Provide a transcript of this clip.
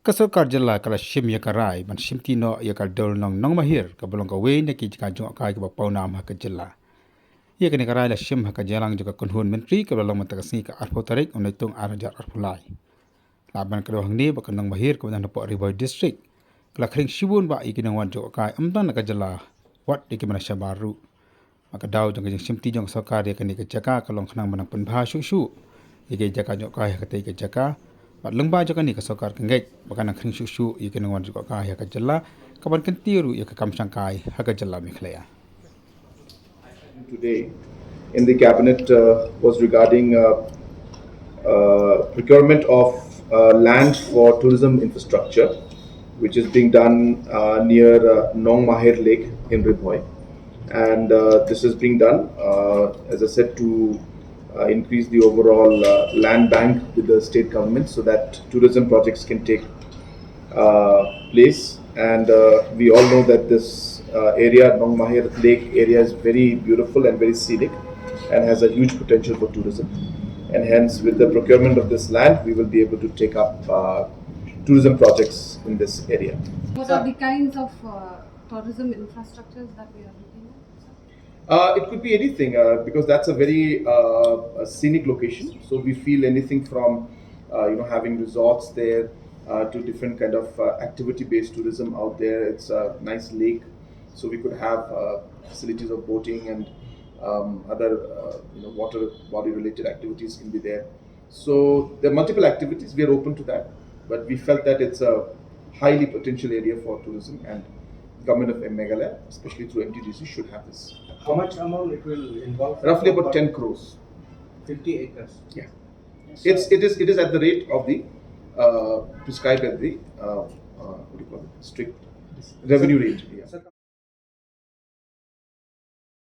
Sorkar jylla kala shim yakarai man Shimti no yakal dewlynnong Nongmahir ka belong ka we ne ki jika jong kai ka paunam ha ka jylla. Ia kini karai la shim ha ka jalang juga kunhun menteri ka belong mantakasni ka arpo tarik unaitung arajar arpulai. Laban ka dohang ni ba ka Nongmahir ka badan po Riboy district. Kala kring shibun ba ikinang wan jok kai amdan na ka jylla wat ikimana baru. Maka daw jong ka Shimti jong sorkar ya kini ka jaka kalong kanang manang penbha shu. Ike jaka jok kai ha ka tei ka jaka. Bat lengba jaka ni ka sorkar kengek bakan kring shu ikinang wan jok kai ha ka jylla kaban kentiru ya ka kamsang kai ha ka jylla mikhlaya. Today in the cabinet was regarding procurement of land for tourism infrastructure, which is being done near Nongmahir Lake in Riboy. And this is being done, as I said, to increase the overall land bank with the state government so that tourism projects can take place. And we all know that this area, Nongmahir Lake area, is very beautiful and very scenic and has a huge potential for tourism. And hence, with the procurement of this land, we will be able to take up tourism projects in this area. What are the kinds of tourism infrastructures that we are looking at? It could be anything because that's a very scenic location. So we feel anything from having resorts there to different kind of activity-based tourism out there. It's a nice lake, so we could have facilities of boating and other water body-related activities can be there. So there are multiple activities. We are open to that, but we felt that it's a highly potential area for tourism and government of Meghalaya, especially through MTDC, should have this. How much amount it will involve? Roughly about 10 crores. 50 acres. Yeah. It is at the rate of the prescribed at the what do you call it? Strict revenue rate. Yeah.